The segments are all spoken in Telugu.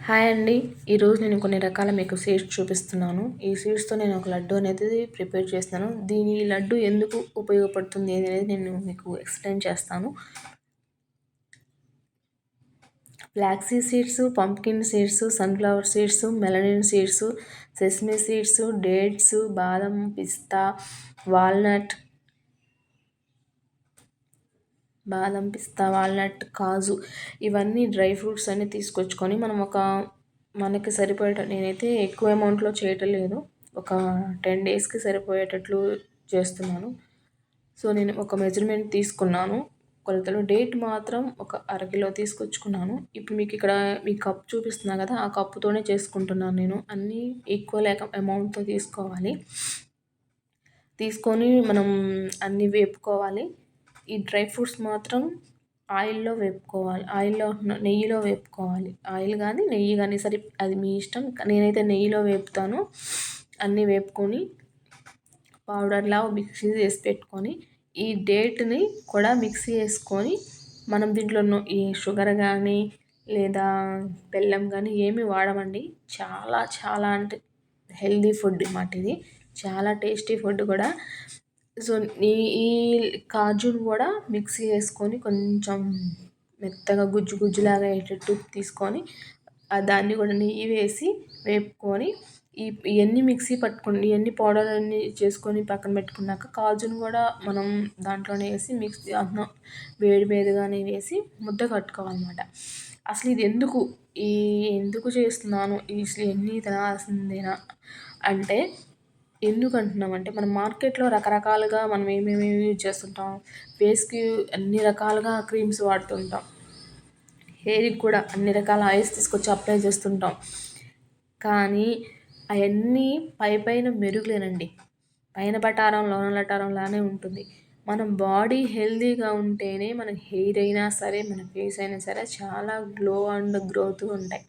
హాయ్ అండి. ఈరోజు నేను కొన్ని రకాల మీకు సీడ్స్ చూపిస్తున్నాను. ఈ సీడ్స్‌తో నేను ఒక లడ్డు అనేది ప్రిపేర్ చేస్తున్నాను. ఈ లడ్డు ఎందుకు ఉపయోగపడుతుంది అనేది నేను మీకు ఎక్స్‌ప్లెయిన్ చేస్తాను. Flax seeds, pumpkin seeds, sunflower seeds, melon seeds, sesame seeds, dates, బాదం, పిస్తా, వాల్నట్, కాజు, ఇవన్నీ డ్రై ఫ్రూట్స్ అన్నీ తీసుకొచ్చుకొని మనం మనకి నేనైతే ఎక్కువ అమౌంట్‌లో చేయటం లేదు. ఒక 10 డేస్‌కి సరిపోయేటట్లు చేస్తున్నాను. సో, నేను ఒక మెజర్‌మెంట్ తీసుకున్నాను. కొలతలు డేట్ మాత్రం ఒక అరకిలో తీసుకొచ్చుకున్నాను. ఇప్పుడు మీ కప్ చూపిస్తున్నా కదా! ఆ కప్పుతోనే చేసుకుంటున్నాను నేను. అన్నీ ఈక్వల్ అమౌంట్‌తో తీసుకోవాలి. తీసుకొని మనం అన్నీ వేపుకోవాలి. ఈ డ్రై ఫ్రూట్స్ మాత్రం నెయ్యిలో వేపుకోవాలి. ఆయిల్ కానీ నెయ్యి కానీ సరే, అది మీ ఇష్టం. నేనైతే నెయ్యిలో వేపుతాను. అన్నీ వేపుకొని పౌడర్లా మిక్సీ చేసి పెట్టుకొని, ఈ డేట్ని కూడా మిక్సీ వేసుకొని మనం దీంట్లో ఈ షుగర్ కానీ లేదా బెల్లం కానీ ఏమీ వాడమండి. చాలా చాలా అంటే హెల్దీ ఫుడ్ అన్నమాట ఇది. చాలా టేస్టీ ఫుడ్ కూడా. సో, ఈ కాజును కూడా మిక్సీ వేసుకొని కొంచెం మెత్తగా గుజ్జు గుజ్జులాగా అయ్యేటట్టు తీసుకొని దాన్ని కూడా నెయ్యి వేసి వేపుకొని ఇవన్నీ ఇవన్నీ పౌడర్ అన్నీ చేసుకొని పక్కన పెట్టుకున్నాక కాజును కూడా మనం దాంట్లోనే వేసి వేడి వేడిగానే వేసి ముద్ద కట్టుకోవాలన్నమాట. అసలు ఇది ఎందుకు చేస్తున్నాను, అసలు ఎన్ని తినాల్సిందేనా అంటే, ఎందుకు అంటున్నామంటే, మనం మార్కెట్లో రకరకాలుగా మనం ఏమేమి యూజ్ చేస్తుంటాం. ఫేస్కి అన్ని రకాలుగా క్రీమ్స్ వాడుతుంటాం. హెయిర్కి కూడా అన్ని రకాల ఆయిల్స్ తీసుకొచ్చి అప్లై చేస్తుంటాం. కానీ అవన్నీ పైన మెరుగులేనండి. పైన బటారం లోన లటారంలానే ఉంటుంది. మనం బాడీ హెల్తీగా ఉంటేనే మన హెయిర్ అయినా సరే, మన ఫేస్ అయినా సరే చాలా గ్లో అండ్ గ్రోత్ ఉంటాయి.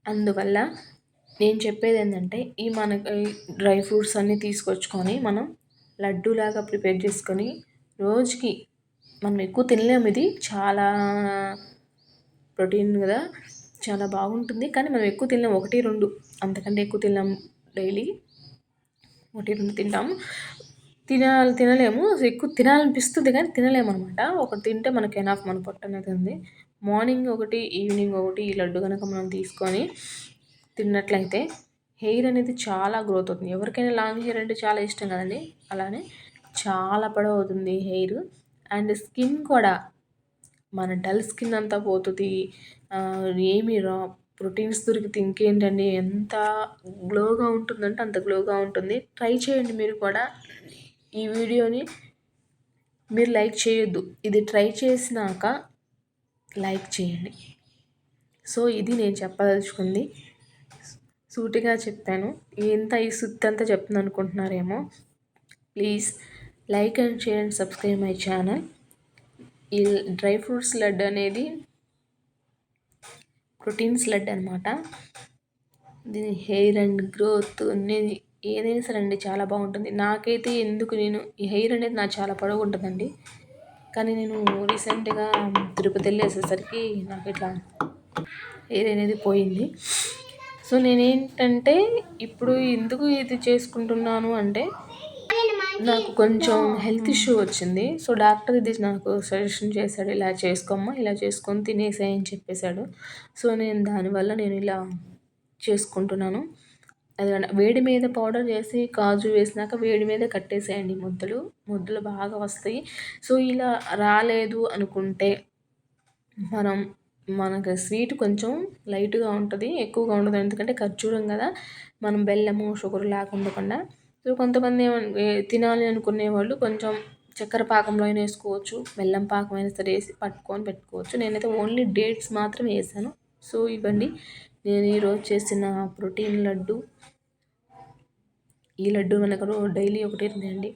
అందువల్ల నేను చెప్పేది ఏంటంటే, మనకి డ్రై ఫ్రూట్స్ అన్నీ తీసుకొచ్చుకొని మనం లడ్డూలాగా ప్రిపేర్ చేసుకొని రోజుకి మనం ఎక్కువ తినలేము. ఇది చాలా ప్రోటీన్ కదా, చాలా బాగుంటుంది. కానీ మనం ఎక్కువ తినలేము. 1, 2 అంతకంటే ఎక్కువ తినలేము. డైలీ 1, 2 తింటాము. తినలేము. ఎక్కువ తినాలనిపిస్తుంది కానీ తినలేము అనమాట. ఒకటి తింటే మనకి ఎనఫ్, మన పొట్ట అనేది ఉంది. మార్నింగ్ ఒకటి, ఈవినింగ్ ఒకటి ఈ లడ్డు కనుక మనం తీసుకొని తిన్నట్లయితే హెయిర్ అనేది చాలా గ్రోత్ అవుతుంది. ఎవరికైనా లాంగ్ హెయిర్ అంటే చాలా ఇష్టం కదండి. అలానే చాలా పొడవుతుంది హెయిర్. అండ్ స్కిన్ కూడా, మన డల్ స్కిన్ అంతా పోతుంది. ప్రోటీన్స్ దొరికితే ఇంకేంటండి, ఎంత గ్లోగా ఉంటుందంటే అంత గ్లోగా ఉంటుంది. ట్రై చేయండి మీరు కూడా. ఈ వీడియోని మీరు లైక్ చేయొద్దు, ఇది ట్రై చేసినాక లైక్ చేయండి. సో, ఇది నేను చెప్పదలుచుకుంది. సూటిగా చెప్పాను. ఈ సుత్తంతా చెప్తుంది అనుకుంటున్నారేమో. Please like and share and subscribe my channel. ఈ డ్రై ఫ్రూట్స్ లడ్డు అనేది ప్రోటీన్స్ లడ్డు అనమాట. దీని హెయిర్ అండ్ గ్రోత్ అనేది ఏదైనా సరే అండి చాలా బాగుంటుంది. నాకైతే ఈ హెయిర్ అనేది నాకు చాలా పొడవు ఉంటుందండి. కానీ నేను రీసెంట్గా తిరుపతి వెళ్ళేసేసరికి నాకు ఇట్లా హెయిర్ అనేది పోయింది. సో, నేనేంటంటే ఇప్పుడు ఎందుకు ఇది చేసుకుంటున్నాను అంటే, నాకు కొంచెం హెల్త్ ఇష్యూ వచ్చింది. సో, డాక్టర్ ఇది నాకు సజెషన్ చేశాడు. ఇలా చేసుకోమ్మా, ఇలా చేసుకొని తినేసేయ్ అని చెప్పేశాడు. సో, దానివల్ల నేను ఇలా చేసుకుంటున్నాను. అది వేడి మీద పౌడర్ చేసి కాజు వేసినాక వేడి మీద కట్టేసేయండి ముద్దలు బాగా వస్తాయి. సో, ఇలా రాలేదు అనుకుంటే మనకు స్వీట్ కొంచెం లైట్గా ఉంటుంది, ఎక్కువగా ఉండదు. ఎందుకంటే ఖర్జూరం కదా, మనం బెల్లము షుగర్ లేకుండా. సో, కొంతమంది తినాలి అనుకునే వాళ్ళు కొంచెం చక్కెర పాకంలో అయినా వేసుకోవచ్చు, బెల్లం పాకం అయినా సరే వేసి పట్టుకొని పెట్టుకోవచ్చు. నేనైతే ఓన్లీ డేట్స్ మాత్రం వేసాను. సో, ఇవ్వండి నేను ఈరోజు చేసిన ప్రోటీన్ లడ్డు. ఈ లడ్డు మనకు డైలీ ఒకటి తినండి.